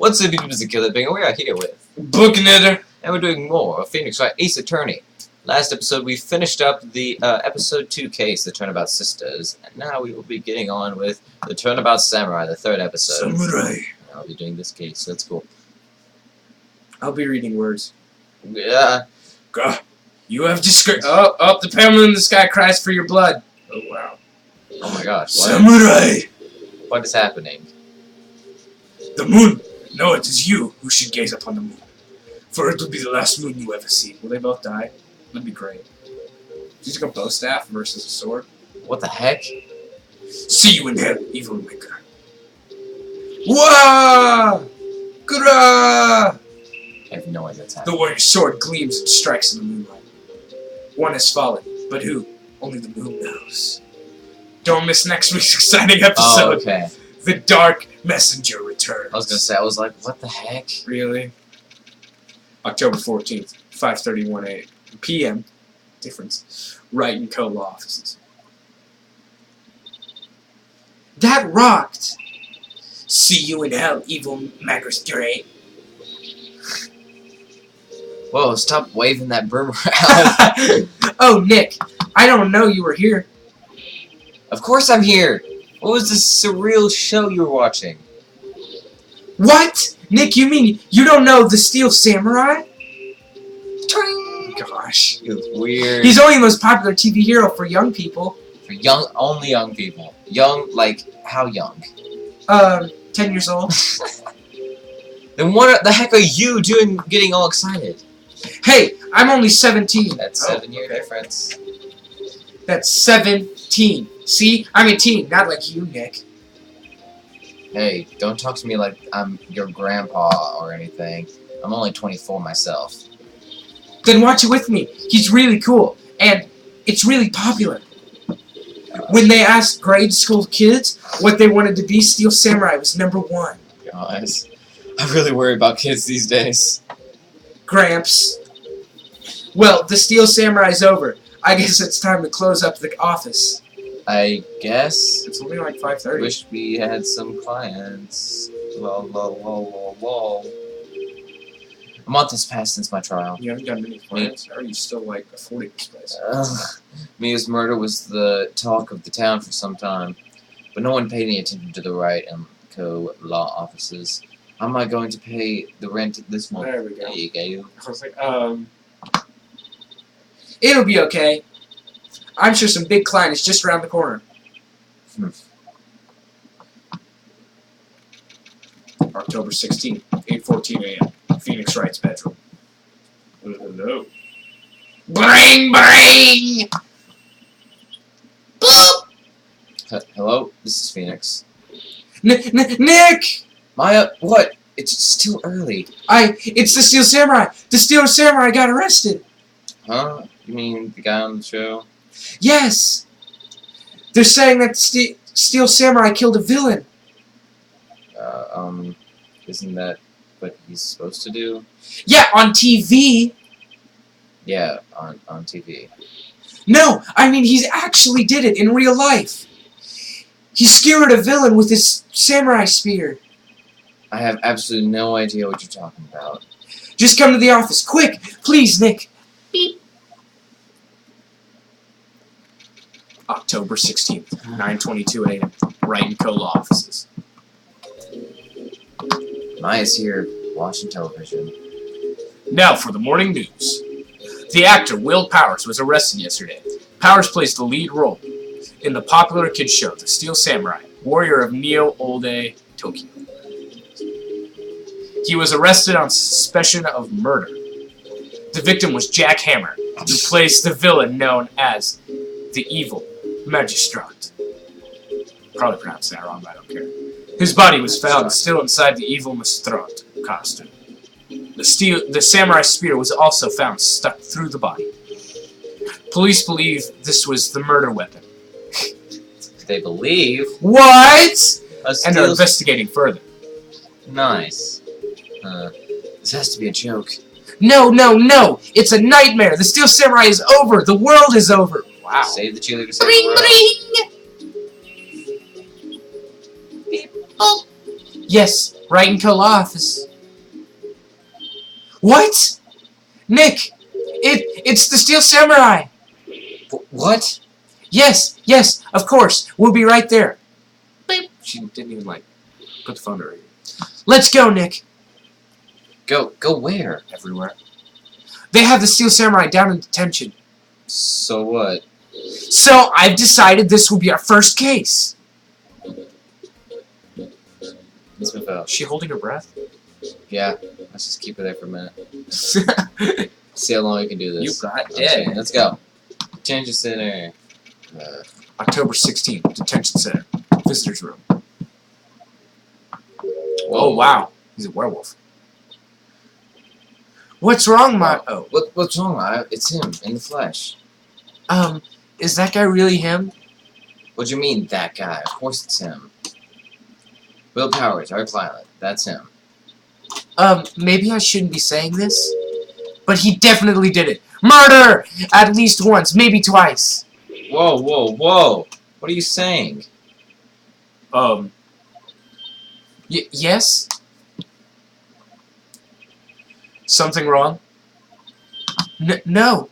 What's up, people? This is KillerKilp, and we are here with Baconator, and we're doing more of Phoenix Wright, Ace Attorney. Last episode, we finished up the episode 2 case, the Turnabout Sisters, and now we will be getting on with the Turnabout Samurai, the 3rd episode. Samurai. I'll be doing this case. That's cool. I'll be reading words. Yeah. You have disgrace. Oh, the pamela in the sky cries for your blood. Oh, wow. Oh my gosh. What? Samurai! What is happening? The moon! No, it is you who should gaze upon the moon. For it will be the last moon you ever see. Will they both die? That'd be great. Just go bow staff versus a sword. What the heck? See you in hell, evil maker. Wah! Gura! I have no idea what's happening. The warrior's sword gleams and strikes in the moonlight. One has fallen, but who? Only the moon knows. Don't miss next week's exciting episode. Oh, okay. The Dark Messenger returns. I was gonna say, I was like, what the heck? Really? October 14th, 5:31 p.m. Difference. Wright and Co. law offices. That rocked! See you in hell, evil magistrate. Whoa, stop waving that broom around. Oh, Nick, I don't know you were here. Of course I'm here. What was this surreal show you were watching? What? Nick, you mean you don't know the Steel Samurai? Gosh. It's weird. He's only the most popular TV hero for young people. For only young people. Young, like, how young? 10 years old. Then what the heck are you doing getting all excited? Hey, I'm only 17. That's 7-year difference. That's 17. See? I'm 18, not like you, Nick. Hey, don't talk to me like I'm your grandpa or anything. I'm only 24 myself. Then watch it with me. He's really cool, and it's really popular. When they asked grade school kids what they wanted to be, Steel Samurai was #1. Guys, I really worry about kids these days. Gramps. Well, the Steel Samurai's over. I guess it's time to close up the office. I guess. It's only like 5:30. Wish we had some clients. Lol, lol, lol, lol, lol. A month has passed since my trial. You haven't gotten any clients? Or are you still like affording this place? Mia's murder was the talk of the town for some time, but no one paid any attention to the Wright and Co. law offices. How am I going to pay the rent this month? There we go. There you go. I was like, it'll be okay. I'm sure some big client is just around the corner. October 16th, 8:14 a.m. Phoenix Wright's bedroom. Hello. Bring, bring! Boop! Hello? This is Phoenix. Nick! Maya, what? It's still early. It's the Steel Samurai! The Steel Samurai got arrested! Huh? You mean the guy on the show? Yes! They're saying that the Steel Samurai killed a villain. Isn't that what he's supposed to do? Yeah, on TV! Yeah, on TV. No, I mean he actually did it in real life. He skewered a villain with his samurai spear. I have absolutely no idea what you're talking about. Just come to the office, quick! Please, Nick! Beep. October 16th, 9:22 a.m. Wright and Co. law offices. Maya's here, watching television. Now for the morning news. The actor Will Powers was arrested yesterday. Powers plays the lead role in the popular kids show, The Steel Samurai, Warrior of Neo-Old-A, Tokyo. He was arrested on suspicion of murder. The victim was Jack Hammer, who plays the villain known as the Evil Magistrate. Probably pronounced that wrong, but I don't care. His body was found still inside the Evil Magistrate costume. The samurai spear was also found stuck through the body. Police believe this was the murder weapon. They believe? What? And they're investigating further. Nice. This has to be a joke. No, no, no! It's a nightmare! The Steel Samurai is over! The world is over! Wow. Save the cheerleader, save the world. Bring! Yes, right in Kill office. What? Nick! It's the Steel Samurai! What? Yes, yes, of course. We'll be right there. Beep. She didn't even, like, put the phone to her ear. Let's go, Nick! Go where? Everywhere. They have the Steel Samurai down in detention. So what? So I've decided this will be our first case. Let's move out. Is she holding her breath? Yeah. Let's just keep her there for a minute. See how long we can do this. You got Okay, it. let's go. Detention center. October 16th, detention center. Visitors room. Whoa. Oh, wow. He's a werewolf. What's wrong, Oh. What's wrong, Ma? It's him, in the flesh. Is that guy really him? What do you mean, that guy? Of course it's him. Will Powers, our client. That's him. Maybe I shouldn't be saying this, but he definitely did it. Murder! At least once, maybe twice. Whoa, whoa, whoa! What are you saying? Yes? Something wrong? No.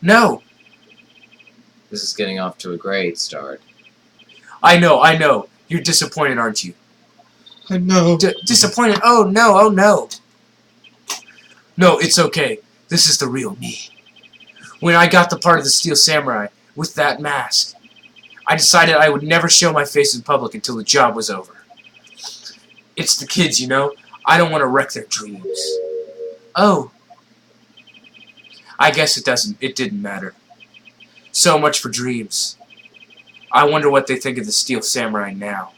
This is getting off to a great start. I know. You're disappointed, aren't you? I know. Disappointed? Oh, no. No, it's okay. This is the real me. When I got the part of the Steel Samurai with that mask, I decided I would never show my face in public until the job was over. It's the kids, you know? I don't want to wreck their dreams. Oh. I guess it didn't matter. So much for dreams. I wonder what they think of the Steel Samurai now.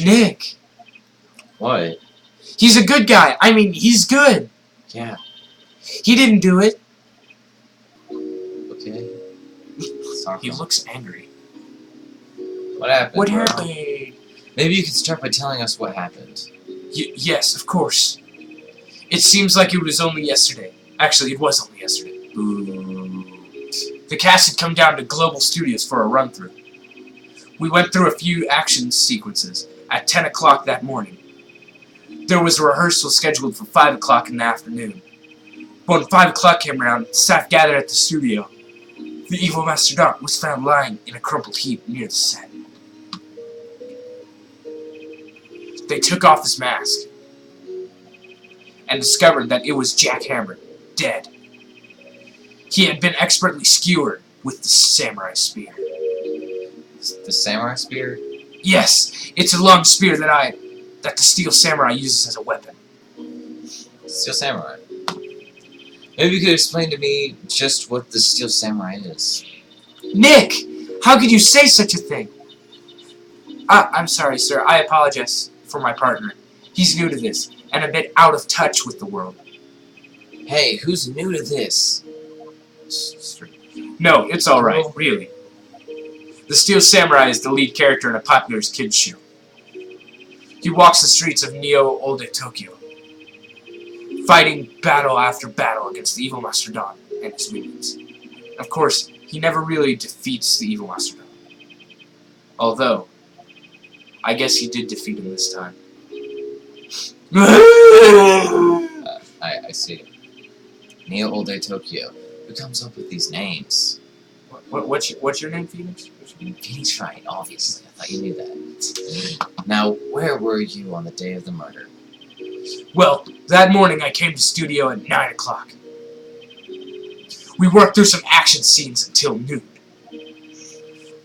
Nick! What? He's a good guy. I mean, he's good. Yeah. He didn't do it. Okay. He looks angry. What happened? What bro? happened? Maybe you could start by telling us what happened. Yes, of course. It seems like it was only yesterday. Actually, it was only yesterday. Ooh. The cast had come down to Global Studios for a run-through. We went through a few action sequences at 10 o'clock that morning. There was a rehearsal scheduled for 5 o'clock in the afternoon. But when 5 o'clock came around, staff gathered at the studio. The evil mastodon was found lying in a crumpled heap near the set. They took off his mask and discovered that it was Jack Hammer, dead. He had been expertly skewered with the samurai spear. The samurai spear? Yes, it's a long spear that the Steel Samurai uses as a weapon. Steel Samurai. Maybe you could explain to me just what the Steel Samurai is. Nick! How could you say such a thing? I'm sorry, sir. I apologize for my partner. He's new to this, and a bit out of touch with the world. Hey, who's new to this? No, it's alright, really. The Steel Samurai is the lead character in a popular kids show. He walks the streets of Neo-Old Tokyo, fighting battle after battle against the evil Mastodon and his minions. Of course, he never really defeats the evil Mastodon. Although, I guess he did defeat him this time. I see. Neo-Old Tokyo. Who comes up with these names? What's your name, Phoenix? Phoenix Wright, obviously. I thought you knew that. Now, where were you on the day of the murder? Well, that morning I came to studio at 9 o'clock. We worked through some action scenes until noon.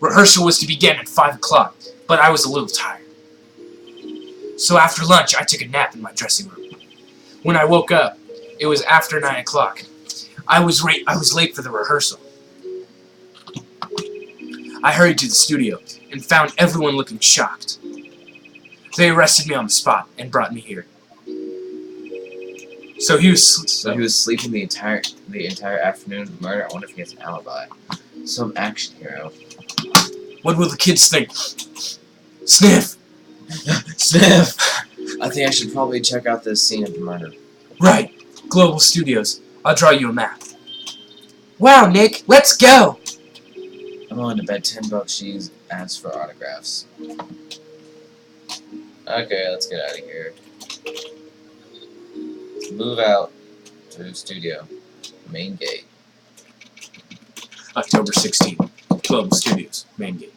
Rehearsal was to begin at 5 o'clock, but I was a little tired. So after lunch, I took a nap in my dressing room. When I woke up, it was after 9 o'clock. I was late for the rehearsal. I hurried to the studio and found everyone looking shocked. They arrested me on the spot and brought me here. So he was sleeping the entire afternoon of the murder. I wonder if he has an alibi. Some action hero. What will the kids think? Sniff! Sniff! I think I should probably check out this scene of the murder. Right. Global Studios. I'll draw you a map. Wow, Nick, let's go! I'm willing to bet $10 she's asked for autographs. Okay, let's get out of here. Move out to the studio. Main gate. October 16th. Global Studios. Main gate.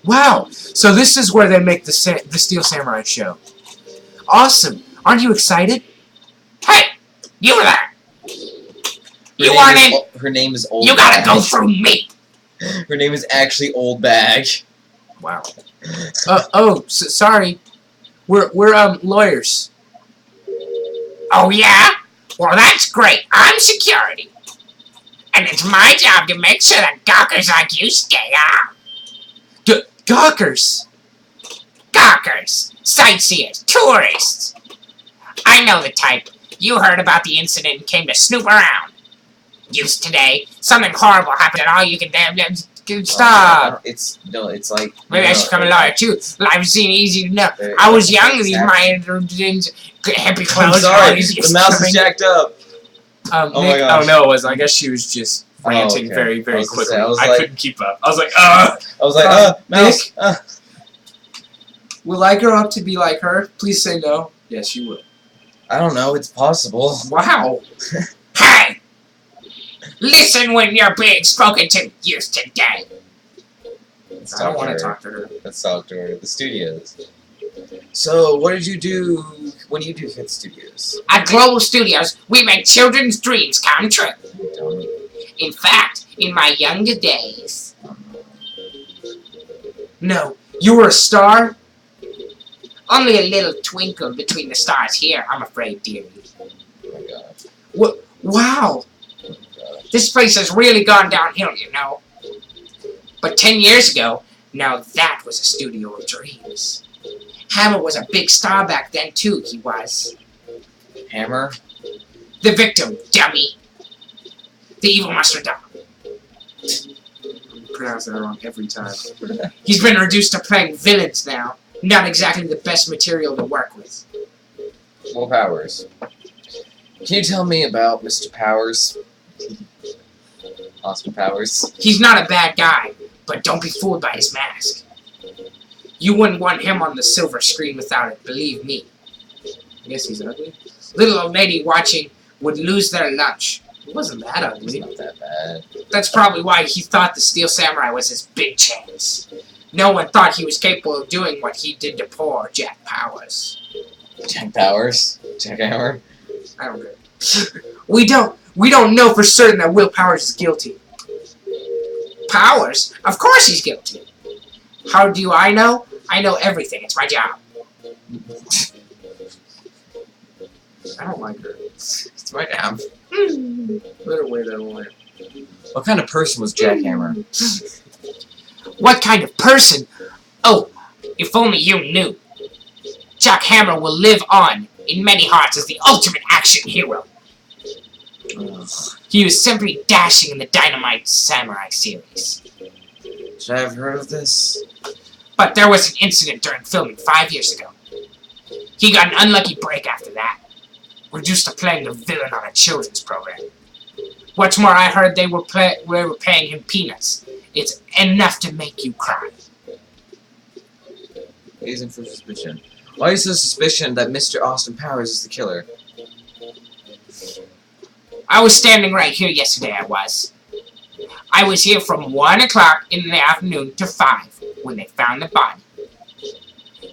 Wow! So this is where they make the Steel Samurai show. Awesome! Aren't you excited? Hey! You there! You want in? Her name is Old You Bag. gotta go through me! Her name is actually Old Bag. Wow. Sorry. We're lawyers. Oh yeah? Well, that's great. I'm security. And it's my job to make sure that gawkers like you stay out. Gawkers? Gawkers. Sightseers. Tourists. I know the type. You heard about the incident and came to snoop around. Just today, something horrible happened and all you can stop. It's like... Maybe I should become a lawyer too. Life seemed easy to know. I was young, these my hippie clothes. I'm sorry, the mouse is jacked up. Oh my gosh. Oh no, it was. I guess she was just ranting very, very quickly. I couldn't keep up. I was like, mouse. Will I grow up to be like her? Please say no. Yes, you will. I don't know. It's possible. Wow. Hey! Listen when you're being spoken to. Use today. I don't want to talk to her. Let's talk to her at the studios. So, what did you do when you do hit studios? At Global Studios, we make children's dreams come true. In fact, in my younger days. No, you were a star? Only a little twinkle between the stars here, I'm afraid, dearie. Oh my god. What? Wow. Oh my god. This place has really gone downhill, you know. But 10 years ago, now that was a studio of dreams. Hammer was a big star back then, too, he was. Hammer? The victim, dummy. The evil master dog. Pronounce that wrong every time. He's been reduced to playing villains now. Not exactly the best material to work with. More Powers. Can you tell me about Mr. Powers? Austin Powers? He's not a bad guy, but don't be fooled by his mask. You wouldn't want him on the silver screen without it, believe me. I guess he's ugly. Little old lady watching would lose their lunch. It wasn't that ugly. It's not that bad. That's probably why he thought the Steel Samurai was his big chance. No one thought he was capable of doing what he did to poor Jack Powers. Jack Powers? Jack Hammer? I don't know. We don't know for certain that Will Powers is guilty. Powers? Of course he's guilty. How do I know? I know everything. It's my job. I don't like her. It's my job. Let her wear that away. What kind of person was Jack Hammer? What kind of person? Oh, if only you knew. Jack Hammer will live on in many hearts as the ultimate action hero. He was simply dashing in the Dynamite Samurai series. Should I have heard of this? But there was an incident during filming 5 years ago. He got an unlucky break after that. Reduced to playing the villain on a children's program. What's more, I heard they were paying him peanuts. It's enough to make you cry. Reason for suspicion. Why is there suspicion that Mr. Austin Powers is the killer? I was standing right here yesterday, I was. I was here from 1 o'clock in the afternoon to 5 when they found the body.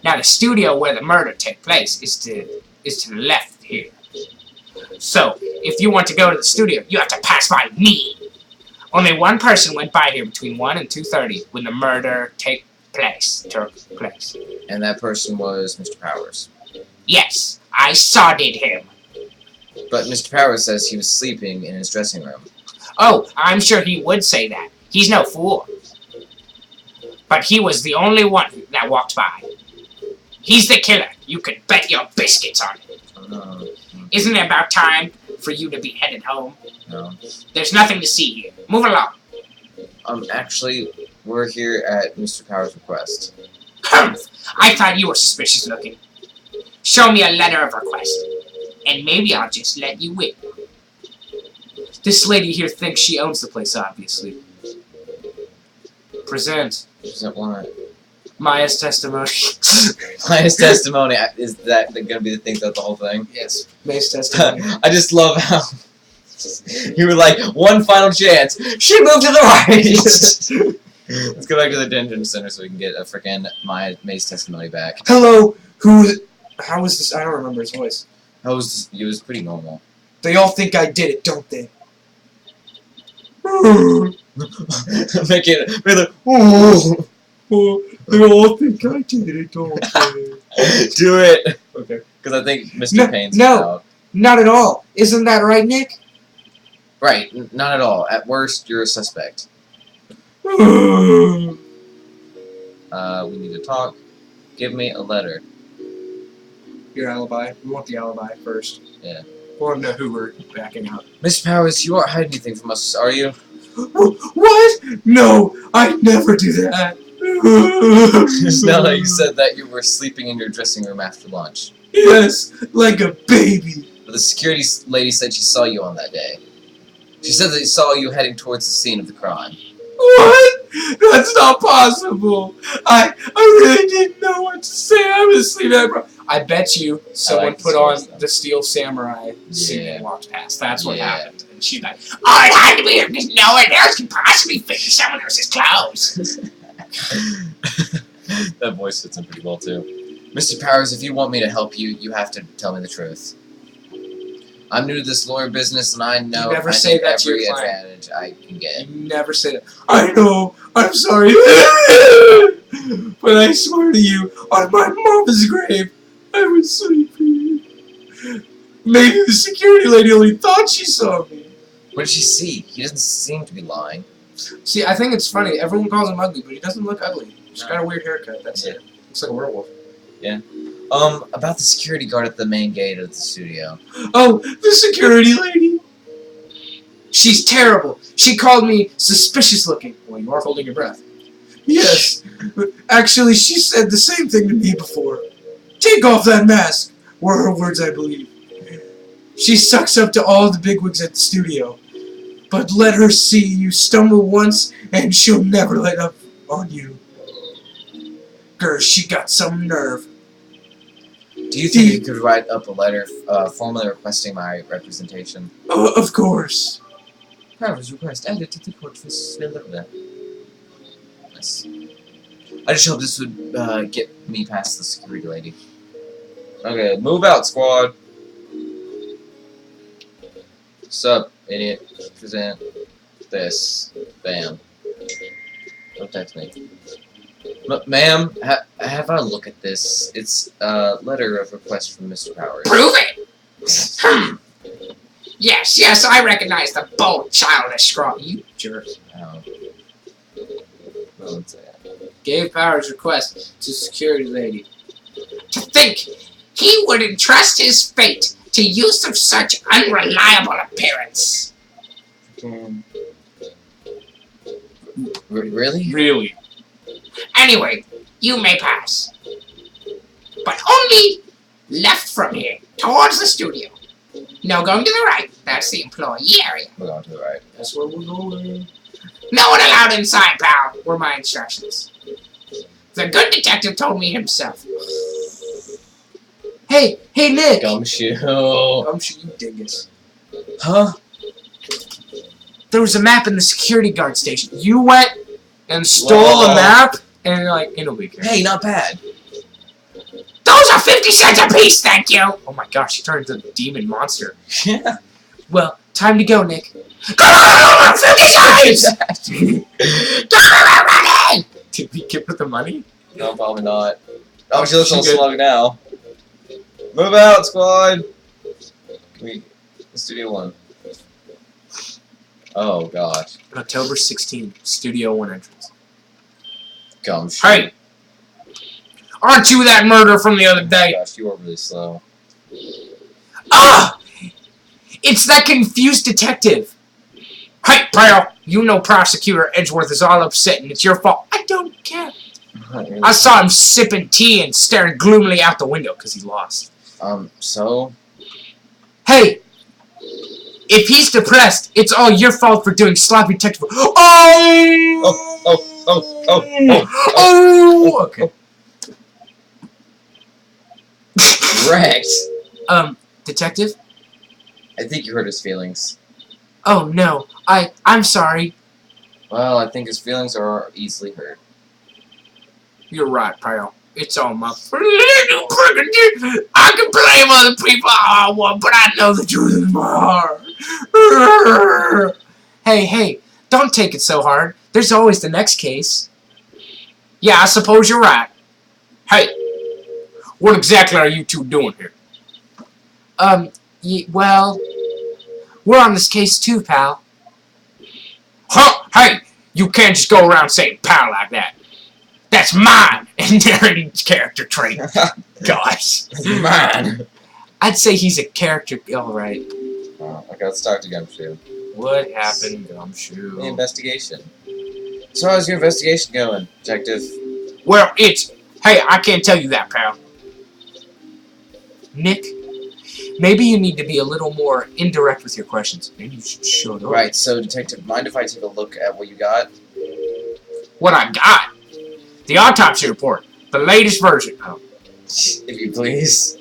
Now the studio where the murder took place is to the left here. So, if you want to go to the studio, you have to pass by me. Only one person went by here between 1 and 2:30 when the murder took place. And that person was Mr. Powers. Yes, I sodded him. But Mr. Powers says he was sleeping in his dressing room. Oh, I'm sure he would say that. He's no fool. But he was the only one that walked by. He's the killer. You can bet your biscuits on it. Isn't it about time for you to be headed home? No. There's nothing to see here. Move along. Actually, we're here at Mr. Powers' request. I thought you were suspicious looking. Show me a letter of request, and maybe I'll just let you in. This lady here thinks she owns the place, obviously. Present. Present what? Maya's testimony. Maya's testimony, is that going to be the thing throughout the whole thing? Yes, Maya's testimony. I just love how you were like, one final chance. She moved to the right. Let's go back to the detention center so we can get a freaking May's testimony back. Hello, how was this? I don't remember his voice. It was pretty normal. They all think I did it, don't they? Make it, They all think I did it, don't they? do it. Okay. Because I think Mr. Payne's no, not at all. Isn't that right, Nick? Right, not at all. At worst, you're a suspect. We need to talk. Give me a letter. Your alibi. We want the alibi first. Yeah. We want to know who we're backing out. Mr. Powers, you aren't hiding anything from us, are you? What? No, I never do that. Just now that you said that, you were sleeping in your dressing room after lunch. Yes, like a baby. But the security lady said she saw you on that day. She said that she saw you heading towards the scene of the crime. What? That's not possible. I really didn't know what to say. I was asleep. I bet you someone put on the Steel Samurai scene and walked past. That's what happened. And she's like, oh, it had to be here because no one else could possibly fit in someone else's clothes. That voice fits in pretty well, too. Mr. Powers, if you want me to help you, you have to tell me the truth. I'm new to this lawyer business, and I know never say that to every your client. advantage I can get. You never say that. I know. I'm sorry. But I swear to you, on my mom's grave, I was sleeping. Maybe the security lady only thought she saw me. What did she see? He doesn't seem to be lying. See, I think it's funny. Everyone calls him ugly, but he doesn't look ugly. He's got a weird haircut. That's it. Looks like a werewolf. Yeah. About the security guard at the main gate of the studio. Oh, the security lady? She's terrible. She called me suspicious looking. Well, you are holding your breath. Yes. Actually, she said the same thing to me before. Take off that mask, were her words, I believe. She sucks up to all the bigwigs at the studio. But let her see you stumble once, and she'll never let up on you. Grr, she got some nerve. Do you think you could write up a letter formally requesting my representation? Of course. Powers request added to the court for Nice. I just hope this would get me past the security lady. Okay, move out, squad. Sup, idiot. Present this. Bam. Don't text me. Ma'am, have a look at this. It's a letter of request from Mr. Powers. Prove it! Yes, I recognize the bold, childish scrawl. You jerk. Oh. Well, let's say that. Gave Powers' request to security lady. To think he would entrust his fate to use of such unreliable appearance. Really? Really. Anyway, you may pass. But only left from here, towards the studio. No going to the right. That's the employee area. We're going to the right. That's where we're going. No one allowed inside, pal, were my instructions. The good detective told me himself. Hey, Nick! Gumshoe. Gumshoe, you dingus. Huh? There was a map in the security guard station. You went and stole a map, and you're like, it'll be good. Hey, not bad. Those are 50 cents a piece, thank you! Oh my gosh, she turned into a demon monster. Yeah. Well, time to go, Nick. Come on, 50 cents! Running! Did we give her the money? No, probably not. Oh, she looks all slug now. Move out, squad! Studio 1. Oh, gosh. October 16th, Studio 1 entrance. Gumshoe. Hey! Aren't you that murderer from the other day? Oh, gosh, you are really slow. Ah! It's that confused detective. Hey, pal! You know Prosecutor Edgeworth is all upset and it's your fault. I don't care. I saw him sipping tea and staring gloomily out the window because he lost. So? Hey! If he's depressed, it's all your fault for doing sloppy detective. Oh! Oh, okay. Correct. Detective? I think you hurt his feelings. Oh, no. I'm sorry. Well, I think his feelings are easily hurt. You're right, pal. It's all my I can blame other people all I want, but I know the truth in my heart. Hey, don't take it so hard. There's always the next case. Yeah, I suppose you're right. Hey, what exactly are you two doing here? Well, we're on this case too, pal. Huh? Hey, you can't just go around saying pal like that. That's mine! Inheriting character trait. Gosh. Man. I'd say he's a character. Alright. Okay, let's talk to Gumshoe. What happened, Gumshoe? The investigation. So how's your investigation going, detective? Well, hey, I can't tell you that, pal. Nick, maybe you need to be a little more indirect with your questions. Maybe you should shut up. Right, so detective, mind if I take a look at what you got? What I got? The autopsy report. The latest version. Oh. If you please.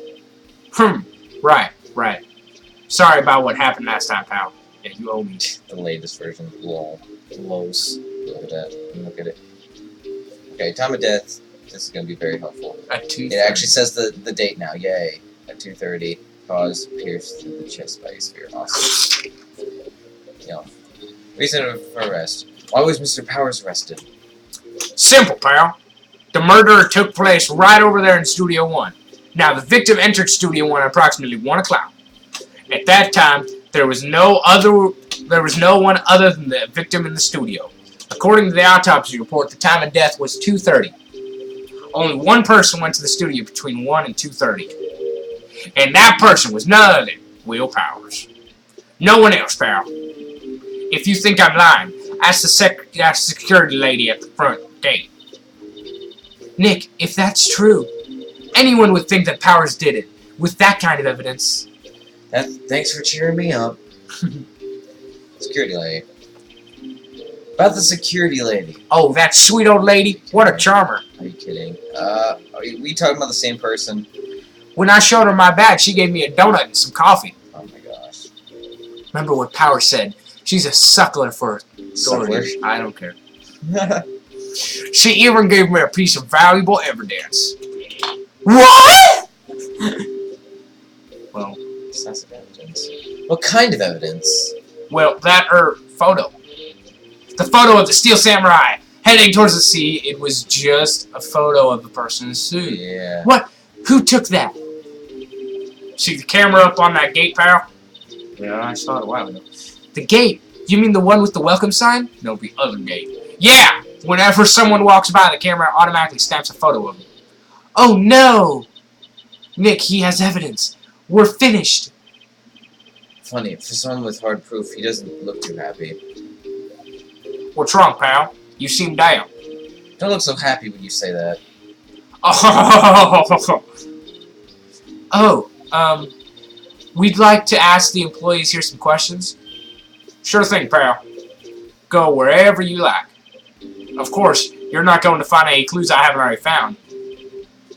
Right. Sorry about what happened last time, pal. Yeah, you owe me. The latest version. Lol. Lows. Look at that. Look at it. Okay, time of death. This is going to be very helpful. At 2:30. It actually says the date now. Yay. At 2:30. Cause pierced through the chest by a spear. Awesome. Yeah. Reason for arrest. Why was Mr. Powers arrested? Simple, pal. The murder took place right over there in Studio 1. Now, the victim entered Studio 1 at approximately 1 o'clock. At that time, there was no one other than the victim in the studio. According to the autopsy report, the time of death was 2:30. Only one person went to the studio between 1 and 2:30. And that person was none other than Will Powers. No one else, pal. If you think I'm lying, ask the security lady at the front gate. Nick, if that's true, anyone would think that Powers did it, with that kind of evidence. Thanks for cheering me up. Security lady. About the security lady. Oh, that sweet old lady? What a charmer. Are you kidding? Are we talking about the same person? When I showed her my bag, she gave me a donut and some coffee. Oh my gosh. Remember what Powers said? She's a suckler for authority. I don't care. She even gave me a piece of valuable evidence. What? Well, excessive evidence. What kind of evidence? Well, that photo. The photo of the Steel Samurai heading towards the sea. It was just a photo of the person in the suit. Yeah. What? Who took that? See the camera up on that gate, pal? Yeah, I saw it a while ago. The gate? You mean the one with the welcome sign? No, the other gate. Yeah! Whenever someone walks by, the camera automatically snaps a photo of him. Oh no! Nick, he has evidence. We're finished. Funny, for someone with hard proof, he doesn't look too happy. What's wrong, pal? You seem down. Don't look so happy when you say that. We'd like to ask the employees here some questions. Sure thing, pal. Go wherever you like. Of course, you're not going to find any clues I haven't already found.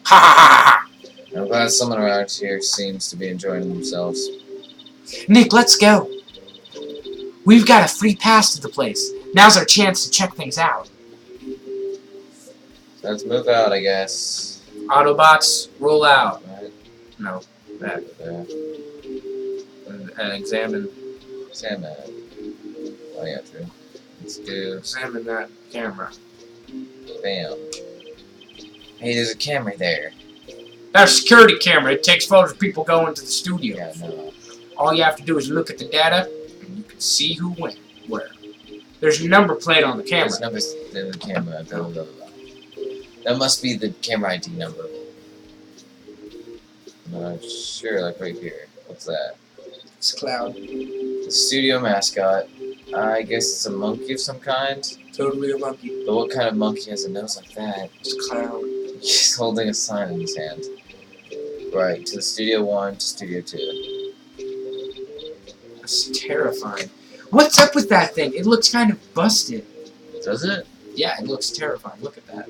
Ha ha ha ha! I'm glad someone around here seems to be enjoying themselves. Nick, let's go. We've got a free pass to the place. Now's our chance to check things out. Let's move out, I guess. Autobots, roll out. Right. No, that. There. Examine. Examine. Oh yeah, true. Let's do. Examine that camera. Bam. Hey, there's a camera there. That's a security camera. It takes photos of people going to the studio. Yeah, no. All you have to do is look at the data, and you can see who went where. There's a number plate on the camera. There's numbers in the camera. Blah, blah, blah. That must be the camera ID number. Sure, like right here. What's that? It's Cloud. The studio mascot. I guess it's a monkey of some kind. Totally a monkey. But what kind of monkey has a nose like that? It's Cloud. He's holding a sign in his hand. Right, to the Studio 1 to Studio 2. That's terrifying. What's up with that thing? It looks kind of busted. Does it? Yeah, it looks terrifying. Look at that.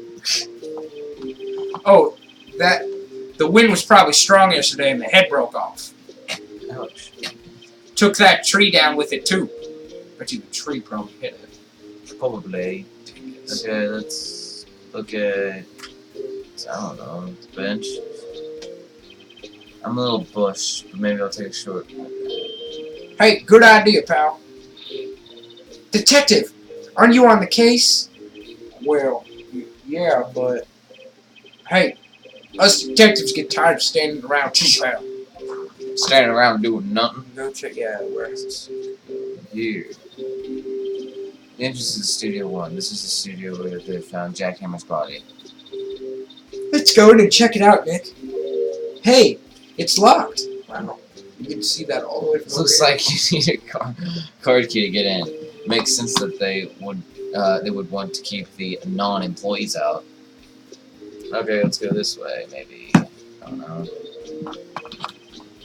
Oh, the wind was probably strong yesterday and the head broke off. Ouch. Took that tree down with it too. Bet you the tree probably hit it. Probably. Okay, let's look at, I don't know, the bench. I'm a little bush, but maybe I'll take a short. Hey, good idea, pal. Detective, aren't you on the case? Well, yeah, but... Hey, us detectives get tired of standing around too, pal. Standing around doing nothing. Go check, yeah, where is this? Here. The entrance is Studio 1. This is the studio where they found Jack Hammer's body. Let's go in and check it out, Nick. Hey, it's locked. Wow. You can see that all the way from This looks like you need a card key to get in. It makes sense that they would want to keep the non-employees out. Okay, let's go this way, maybe. I don't know.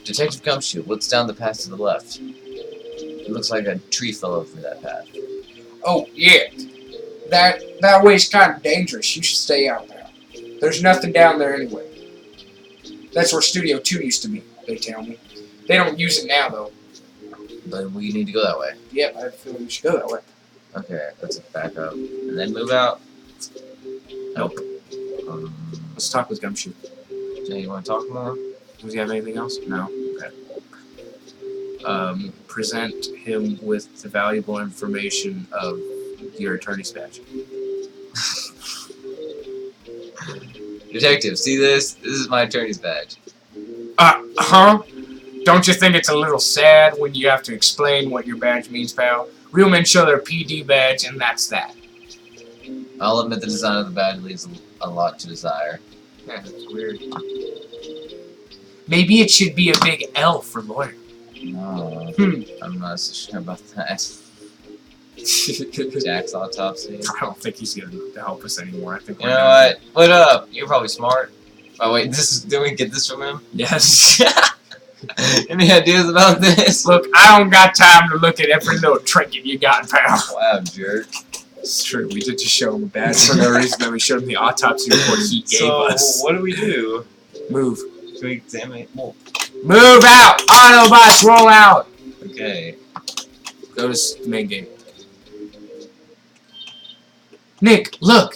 Detective Gumshoe, what's down the path to the left? It looks like a tree fell over that path. Oh, yeah. That way's kind of dangerous. You should stay out there. There's nothing down there anyway. That's where Studio 2 used to be, they tell me. They don't use it now, though. But we need to go that way. Yep, I have a feeling we should go that way. Okay, let's back up. And then move out. Nope. Let's talk with Gumshoe. Jay, you want to talk more? Does he have anything else? No? Okay. Present him with the valuable information of your attorney's badge. Detective, see this? This is my attorney's badge. Huh? Don't you think it's a little sad when you have to explain what your badge means, pal? Real men show their PD badge, and that's that. I'll admit the design of the badge leaves a lot to desire. Yeah, that's weird. Maybe it should be a big L for lawyer. No, I'm not so sure about that. Jack's autopsy. I don't think he's going to help us anymore. I think you know what? What up? You're probably smart. Oh wait, did we get this from him? Yes. Any ideas about this? Look, I don't got time to look at every little trinket you got, pal. Wow, jerk. It's true. We did just show him a badge for no reason. Then we showed him the autopsy report he gave us. What do we do? Move. Should we examine it? Well, move out! Autobots, roll out! okay. Go to the main gate. Nick, look!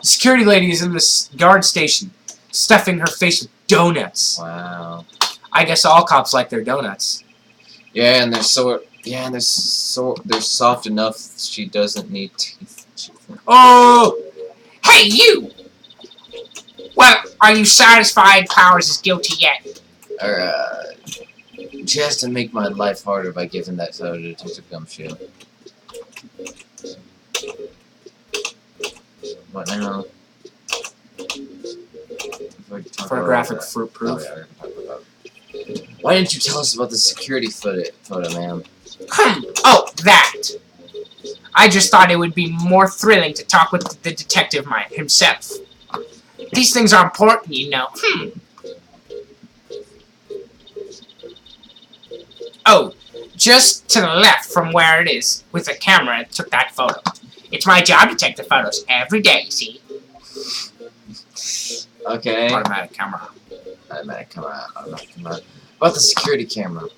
The security lady is in this guard station, stuffing her face with donuts. Wow. I guess all cops like their donuts. Yeah, and they're soft enough she doesn't need teeth. Oh! Hey, you! Well, are you satisfied Powers is guilty yet? She has to make my life harder by giving that photo to Detective Gumshoe. What now? Photographic proof. Oh, yeah, we can talk about that. Why didn't you tell us about the security photo, ma'am? Oh, that! I just thought it would be more thrilling to talk with the detective himself. These things are important, you know. Oh, just to the left from where it is, with the camera, took that photo. It's my job to take the photos every day, see? Okay. Automatic camera. Automatic camera. Automatic camera. About the security camera.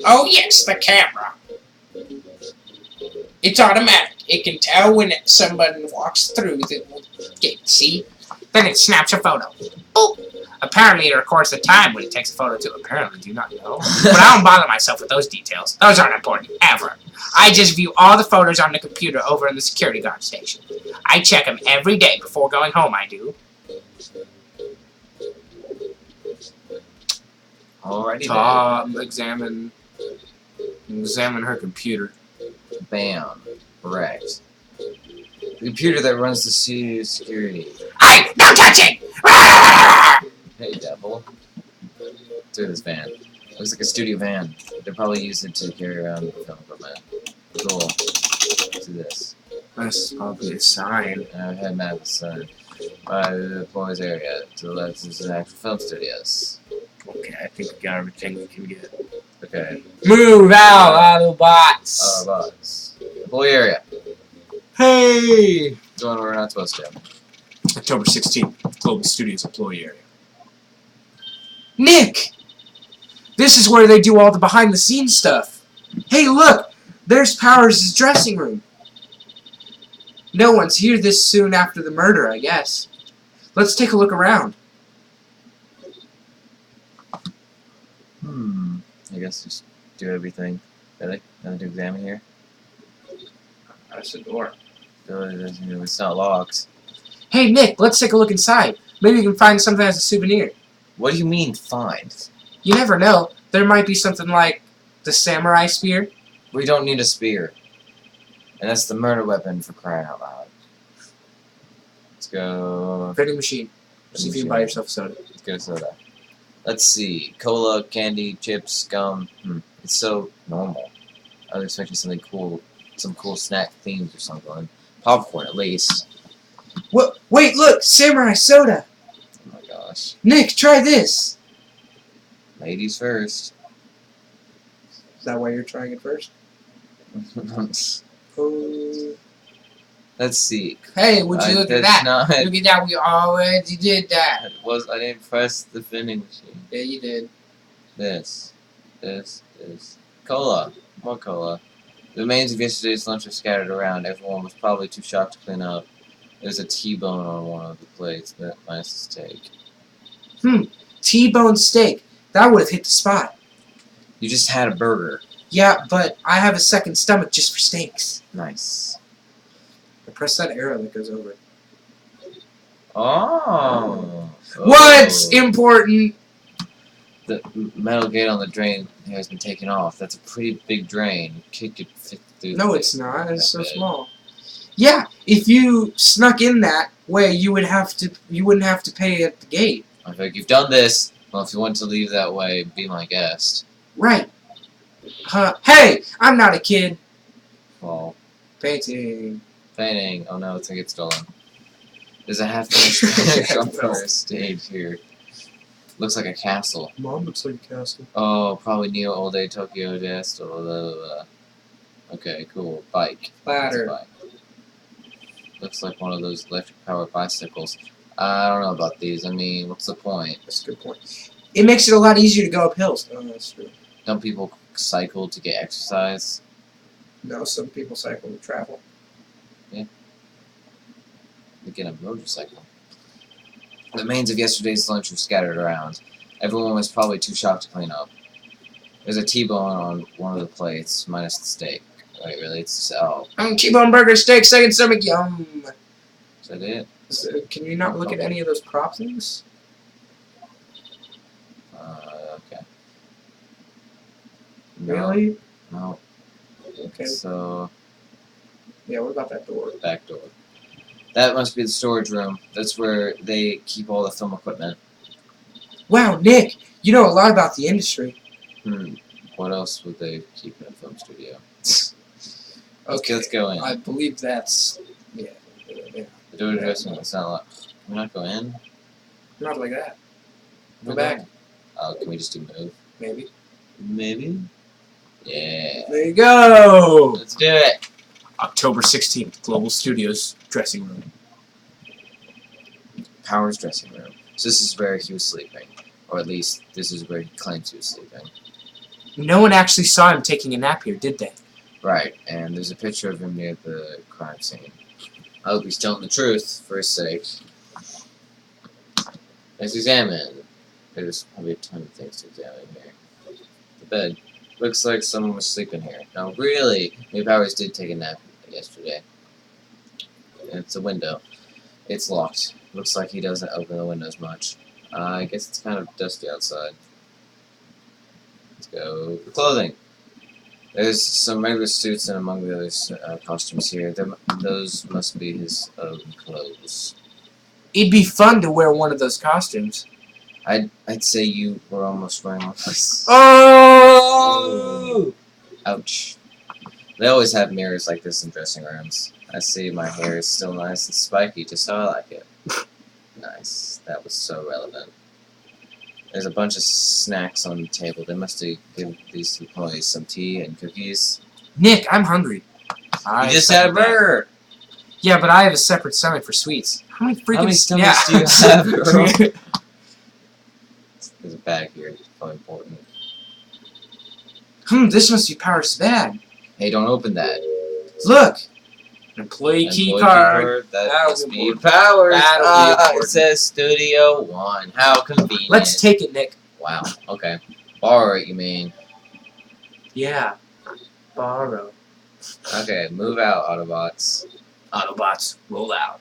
Oh yes, the camera. It's automatic. It can tell when somebody walks through the gate, see? Then it snaps a photo. Oh! Apparently it records the time when it takes a photo too. Apparently, do you not know? But I don't bother myself with those details. Those aren't important, ever. I just view all the photos on the computer over in the security guard station. I check them every day before going home, I do. Alrighty then. Examine her computer. Bam. Correct. The computer that runs the security. Hey! Don't touch it! Hey, devil. Through this van. Looks like a studio van. They probably use it to carry around film equipment. Cool. Let's do this. That's probably a sign. Head map is sign. By the boys area. To the left is the actual film studios. Okay, I think we got everything we can get. Okay. Move out, Autobots! Autobots. Employee area. Hey! Doing what we're not supposed to. October 16th, Global Studios employee area. Nick! This is where they do all the behind-the-scenes stuff. Hey, look! There's Powers' dressing room. No one's here this soon after the murder, I guess. Let's take a look around. I guess just do everything. Really? Nothing to examine here? That's the door. It's not locked. Hey, Nick, let's take a look inside. Maybe we can find something as a souvenir. What do you mean, find? You never know. There might be something like the samurai spear. We don't need a spear. And that's the murder weapon, for crying out loud. Let's go. Vending machine. See if you can buy yourself a soda. Let's get a soda. Let's see. Cola, candy, chips, gum. It's so normal. I was expecting something cool. Some cool snack themes or something. Popcorn, at least. What? Wait, look! Samurai soda! Oh my gosh. Nick, try this! Ladies first. Is that why you're trying it first? Oh. Let's see. Hey, would you look at that? Look at that, we already did that. I didn't press the vending machine. Yeah, you did. This. Cola. More cola. The remains of yesterday's lunch were scattered around. Everyone was probably too shocked to clean up. There's a T-bone on one of the plates. That minus the steak. T-bone steak. That would have hit the spot. You just had a burger. Yeah, but I have a second stomach just for steaks. Nice. Press that arrow that goes over. Oh. What's important? The metal gate on the drain has been taken off. That's a pretty big drain. Kid could fit through. No, it's not. It's so small. Yeah, if you snuck in that way, you wouldn't have to pay at the gate. I think you've done this. Well, if you want to leave that way, be my guest. Right. Hey, I'm not a kid. Well, Painting. Oh no, it's gonna get stolen. There's a half-finished on first stage here. Looks like a castle. Mom looks like a castle. Oh, probably Neo All Day Tokyo Dest or the. Okay, cool. Bike. Ladder. Bike. Looks like one of those electric-powered bicycles. I don't know about these. I mean, what's the point? That's a good point. It makes it a lot easier to go up hills. Oh, that's true. Don't people cycle to get exercise? No, some people cycle to travel. Yeah. They get a motorcycle. The remains of yesterday's lunch were scattered around. Everyone was probably too shocked to clean up. There's a T-bone on one of the plates, minus the steak. Wait, really? It's T-bone burger, steak, second stomach, yum. Is that it? So, can you not look at any of those prop things? Okay. Really? No. Okay. So, Yeah, what about that door? back door. That must be the storage room. That's where they keep all the film equipment. Wow, Nick, you know a lot about the industry. What else would they keep in a film studio? Okay, Let's go in. I believe that's... Yeah. The door to dressing room. It's not locked. Can we not go in? Not like that. Go We're back. going. Oh, can we just do move? Maybe. Maybe? Yeah. There you go! Let's do it! October 16th, Global Studios dressing room. Powers' dressing room. So this is where he was sleeping. Or at least, this is where he claims he was sleeping. No one actually saw him taking a nap here, did they? Right, and there's a picture of him near the crime scene. I hope he's telling the truth, for his sake. Let's examine. There's probably a ton of things to examine here. The bed. Looks like someone was sleeping here. No, really? Maybe Powers did take a nap yesterday. And it's a window. It's locked. Looks like he doesn't open the windows much. I guess it's kind of dusty outside. Let's go for clothing. There's some regular suits and among the other costumes here. Those must be his own clothes. It'd be fun to wear one of those costumes. I'd say you were almost wearing one of those. Oh! Ouch. They always have mirrors like this in dressing rooms. I see my hair is still nice and spiky, just how I like it. Nice. That was so relevant. There's a bunch of snacks on the table. They must have given these employees some tea and cookies. Nick, I'm hungry. You just had a burger! Yeah, but I have a separate stomach for sweets. How many freaking... How many stomachs do you have, girl? There's a bag here. It's probably important. This must be Power's bag. Hey, don't open that. Look! An employee key card. That That'll must be be important. Powers. That'll be It important. says Studio 1. How convenient. Let's take it, Nick. Wow. Okay. Borrow it, you mean? Yeah. Borrow. Okay, move out, Autobots. Autobots, roll out.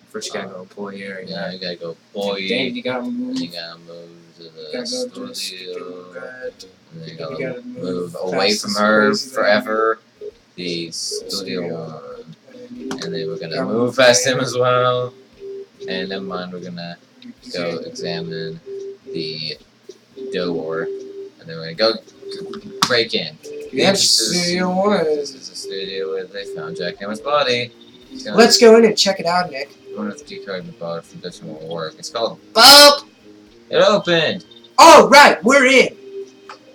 First, you gotta go employee area. Yeah, you gotta go employee. Then you gotta move. You gotta move to the Gotta go to studio. the And then you You gotta gotta move move away fast from as her crazy forever. The Studio Studio. 1. And then we're gonna Gotta move move past there. him as well. And never mind, we're gonna go examine the door. And then we're gonna go break in. Yep, Studio 1. This is the studio where they found Jack Hammer's body. Let's go in and check it out, Nick. I wonder if the key card we bought from Dutch won't work. It's called Bob! It opened! Oh, right, we're in.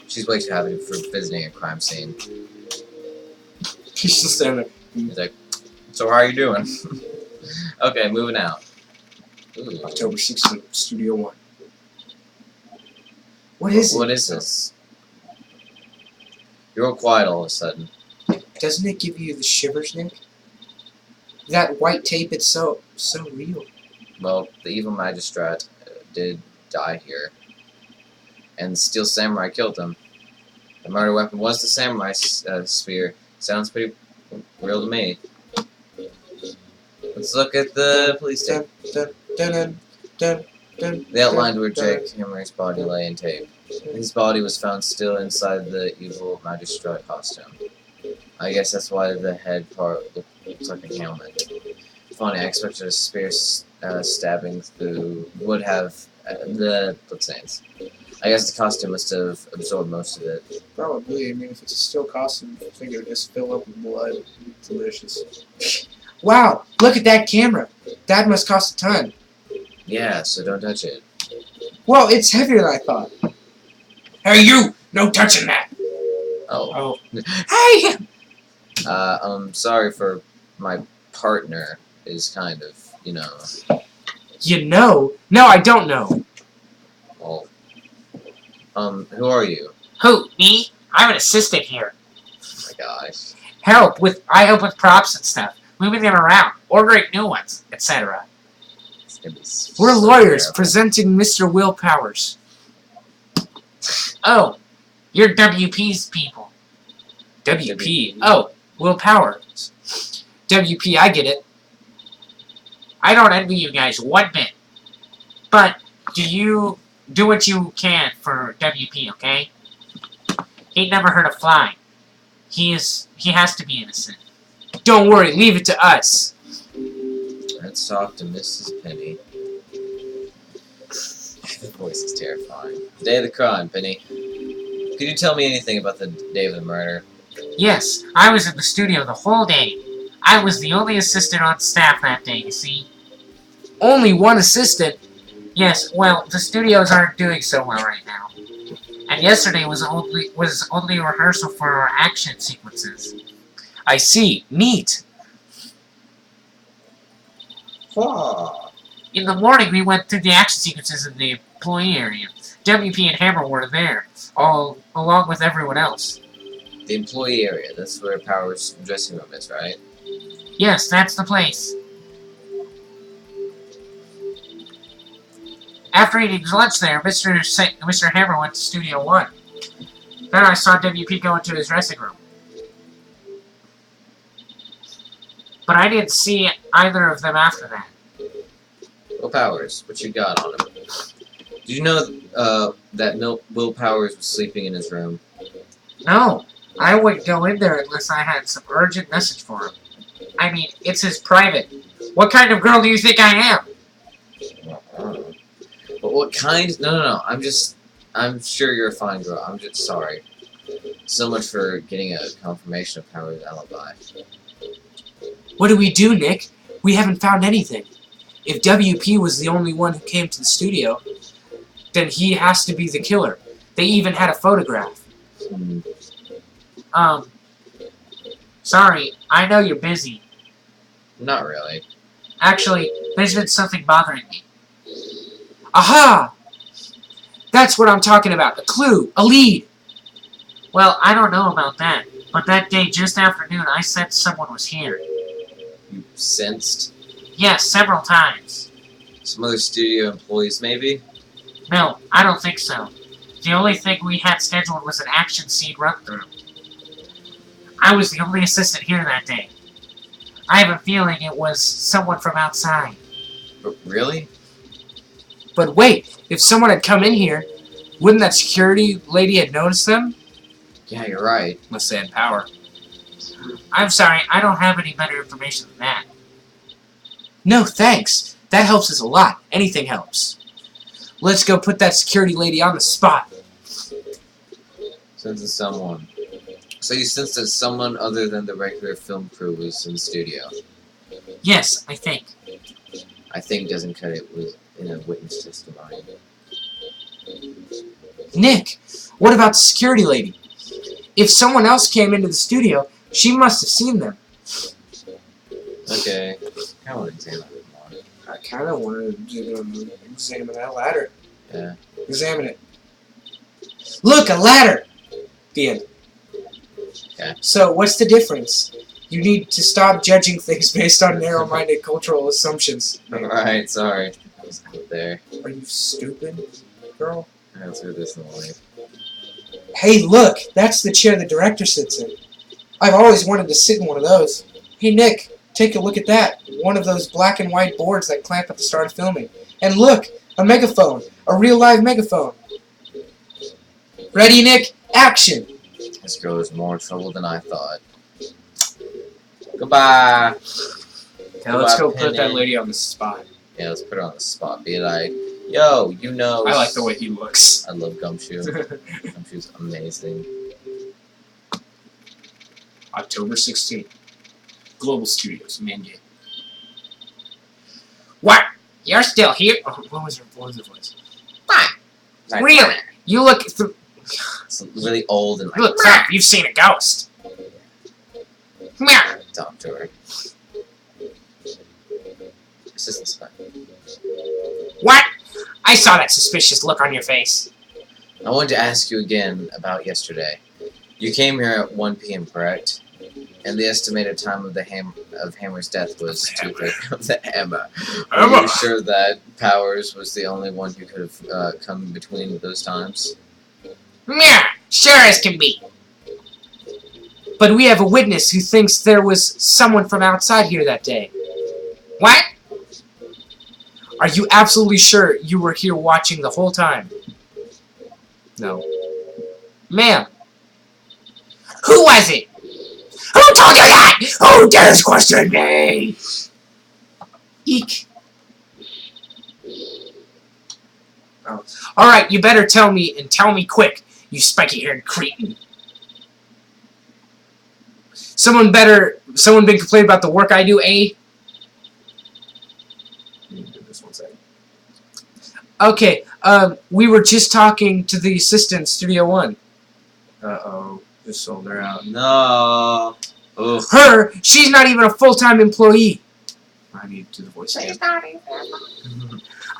She's way too happy for visiting a crime scene. He's just standing there. He's like, so how are you doing? Okay, moving out. Ooh. October 16th, Studio 1. What is it? What is this? You're all quiet all of a sudden. Doesn't it give you the shivers, Nick? That white tape, it's so real. Well, the evil magistrate did die here. And the Steel Samurai killed him. The murder weapon was the samurai spear. Sounds pretty real to me. Let's look at the police tape. They outlined where Jack Hammer's body lay in tape. His body was found still inside the evil magistrate costume. I guess that's why the head part looks like a helmet. Funny, I expected a spear stabbing through would have the bloodstains. I guess the costume must have absorbed most of it. Probably. I mean, if it's a still costume, I think it would just fill up with blood. Delicious. Wow! Look at that camera. That must cost a ton. Yeah, so don't touch it. Well, it's heavier than I thought. Hey, you! No touching that. Oh. Hey! Sorry for my partner is kind of, you know. You know? No, I don't know. Well, who are you? Who? Me? I'm an assistant here. Oh my gosh. I help with props and stuff, moving them around, ordering new ones, etc. It's gonna be We're so lawyers terrible. presenting Mr. Will Powers. Oh, you're WP's people. WP. Oh, Will Powers. WP, I get it. I don't envy you guys one bit. But do what you can for WP, okay? Ain't never heard of flying. He has to be innocent. Don't worry, leave it to us. Let's talk to Mrs. Penny. That voice is terrifying. The day of the crime, Penny. Could you tell me anything about the day of the murder? Yes, I was in the studio the whole day. I was the only assistant on staff that day, you see. Only one assistant. Yes, well, the studios aren't doing so well right now. And yesterday was only a rehearsal for our action sequences. I see. Neat. Huh. In the morning, we went through the action sequences in the employee area. WP and Hammer were there, along with everyone else. The employee area, that's where Power's dressing room is, right? Yes, that's the place. After eating lunch there, Mr. Hammer went to Studio 1. Then I saw WP go into his dressing room. But I didn't see either of them after that. Will Powers, what you got on him? Did you know that Will Powers was sleeping in his room? No, I wouldn't go in there unless I had some urgent message for him. I mean, it's his private. What kind of girl do you think I am? But what kind? No. I'm sure you're a fine girl. I'm just sorry. So much for getting a confirmation of Power's alibi. What do we do, Nick? We haven't found anything. If WP was the only one who came to the studio, then he has to be the killer. They even had a photograph. Sorry, I know you're busy. Not really. Actually, there's been something bothering me. Aha! That's what I'm talking about. A clue. A lead. Well, I don't know about that, but that day just after noon I sensed someone was here. You sensed Yes, several times. some other studio employees, maybe? No, I don't think so. The only thing we had scheduled was an action scene run-through. I was the only assistant here that day. I have a feeling it was someone from outside. But really? But wait, if someone had come in here, wouldn't that security lady have noticed them? Yeah, you're right. Must say had power. I'm sorry, I don't have any better information than that. No, thanks. That helps us a lot. Anything helps. Let's go put that security lady on the spot. Sensing someone. So you sensed that someone other than the regular film crew was in the studio. Yes, I think. I think doesn't cut it with in a witness testimony. Nick, what about the security lady? If someone else came into the studio, she must have seen them. Okay. I want to examine it more. I kind of want to examine that ladder. Yeah. Examine it. Look, a ladder! The end. Okay. So, what's the difference? You need to stop judging things based on narrow-minded cultural assumptions. Alright, sorry. I was out there. Are you stupid, girl? I'll throw this in the way. Hey, look! That's the chair the director sits in. I've always wanted to sit in one of those. Hey, Nick, take a look at that. One of those black and white boards that clamp at the start of filming. And look! A megaphone. A real live megaphone. Ready, Nick? Action! This girl is more trouble than I thought. Goodbye! Now let's go Goodbye, put that Penny. lady on the spot. Yeah, let's put her on the spot. Be like, yo, you know. I like the way he looks. I love Gumshoe. Gumshoe's amazing. October 16th. Global Studios, Mangate. What? You're still here? Oh, what was her voice? What? Like, Really? You look through. It's really old and You look tough. You've seen a ghost. Meow. talk to her. Assistant spy. What? I saw that suspicious look on your face. I wanted to ask you again about yesterday. You came here at 1 p.m., correct? And the estimated time of the Hammer's death was 2:30 of the Hammer. Are you sure that Powers was the only one who could have come between those times? Meow. Sure as can be. But we have a witness who thinks there was someone from outside here that day. What? Are you absolutely sure you were here watching the whole time? No. Ma'am. Who was it? Who told you that? Who dares question me? Eek. Oh. Alright, you better tell me, and tell me quick, you spiky-haired cretin. Someone been complaining about the work I do, eh? Okay, we were just talking to the assistant, Studio One. Uh-oh, just sold her out. No. Ugh. Her? She's not even a full-time employee. I need to do the voice again.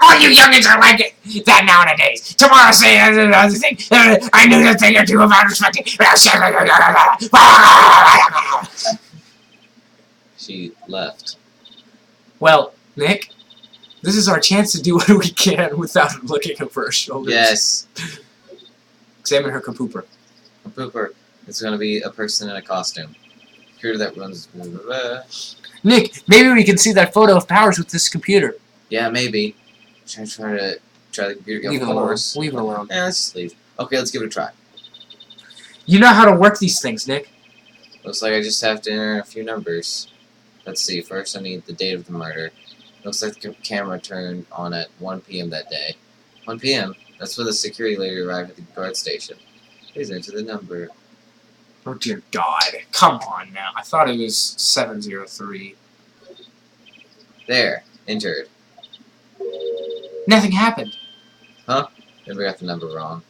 All you youngins are like it. That nowadays. Tomorrow say another thing. I knew a thing or two about respecting. She left. Well, Nick, this is our chance to do what we can without looking over our shoulders. Yes. Examine her compooper. A pooper. It's gonna be a person in a costume. Computer that runs. Nick, maybe we can see that photo of Powers with this computer. Yeah, maybe. Try the computer. Leave it Of alone. course. Leave it alone. Yeah, let's just leave. Okay, let's give it a try. You know how to work these things, Nick. Looks like I just have to enter a few numbers. Let's see. First, I need the date of the murder. Looks like the camera turned on at 1 p.m. that day. 1 p.m. That's when the security lady arrived at the guard station. Please enter the number. Oh dear God! Come on now. I thought it was 703. There. Entered. Nothing happened. Then we got the number wrong.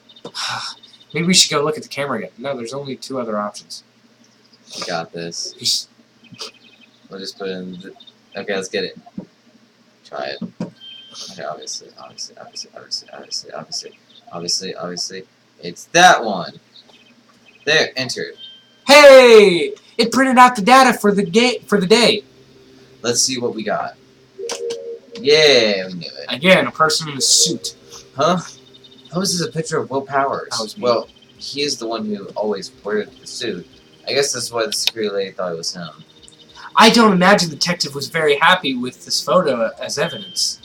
Maybe we should go look at the camera again. No, there's only two other options. We got this. Just We'll just put in Okay, let's get it. Try it. Okay, obviously. It's that one. There, entered. Hey! It printed out the data for the day. Let's see what we got. Yeah, we knew it. Again, a person in a suit. Huh? How is this a picture of Will Powers? That was me. Well, he is the one who always wore the suit. I guess that's why the security lady thought it was him. I don't imagine the detective was very happy with this photo as evidence.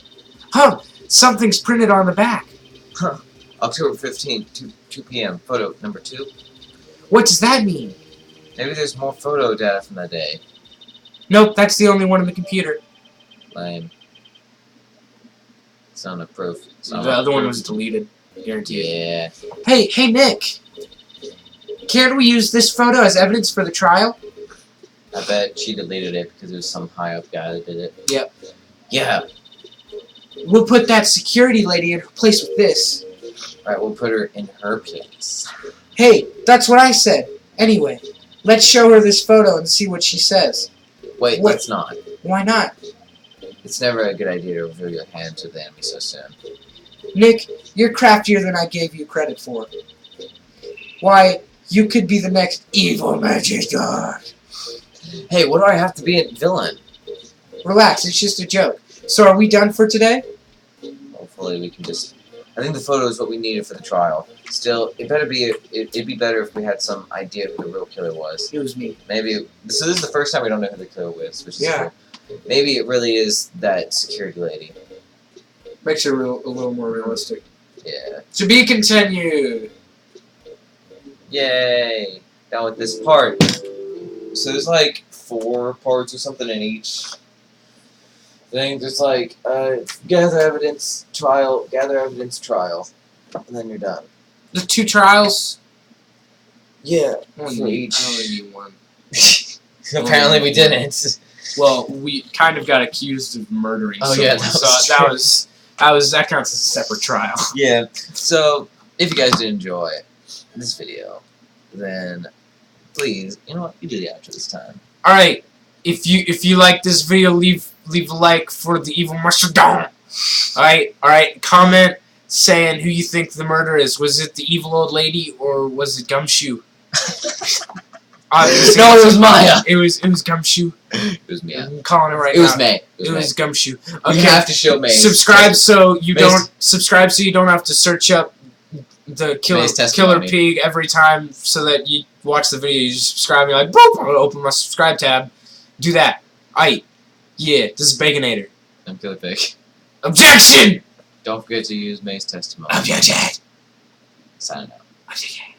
Huh! Something's printed on the back. Huh. October 15th, 2 p.m. Photo number 2. What does that mean? Maybe there's more photo data from that day. Nope, that's the only one in the computer. Lame. It's not enough proof. The other one was deleted. Guaranteed. Yeah. Hey, Nick! Can't we use this photo as evidence for the trial? I bet she deleted it because it was some high-up guy that did it. Yep. Yeah. We'll put that security lady in her place with this. Alright, we'll put her in her place. Hey, that's what I said. Anyway, let's show her this photo and see what she says. Wait, What? let's not. Why not? It's never a good idea to reveal your hand to the enemy so soon. Nick, you're craftier than I gave you credit for. Why, you could be the next evil magistrate. Hey, what do I have to be a villain? Relax, it's just a joke. So are we done for today? Hopefully we can just... I think the photo is what we needed for the trial. Still, it'd be better if we had some idea who the real killer was. It was me. Maybe... So this is the first time we don't know who the killer was, which is Yeah. cool. Maybe it really is that security lady. Makes it a little more realistic. Yeah. To be continued. Yay! Down with this part. So there's like 4 parts or something in each thing. There's like gather evidence, trial, and then you're done. The 2 trials. Yeah. I only For need each. one. Apparently we didn't. Well, we kind of got accused of murdering Oh, someone, yeah, that was so that counts as a separate trial. Yeah. So if you guys did enjoy this video, then please, you know what, you do the outro this time. All right, if you like this video, leave a like for the evil mastodon. All right, comment saying who you think the murderer is. Was it the evil old lady or was it Gumshoe? No, it was Maya. It was Gumshoe. It was me. I'm calling it right It now. was May. It was Gumshoe. You Okay. have to show May. Subscribe so you May's- don't have to search up the killer May's testimony. pig every time so that you watch the video. You just subscribe and you're like, boop, I'm gonna open my subscribe tab. Do that. Aight. Yeah, this is Baconator. I'm KillerKilp. Objection! Don't forget to use May's testimony. Objection! Signing out. Objection.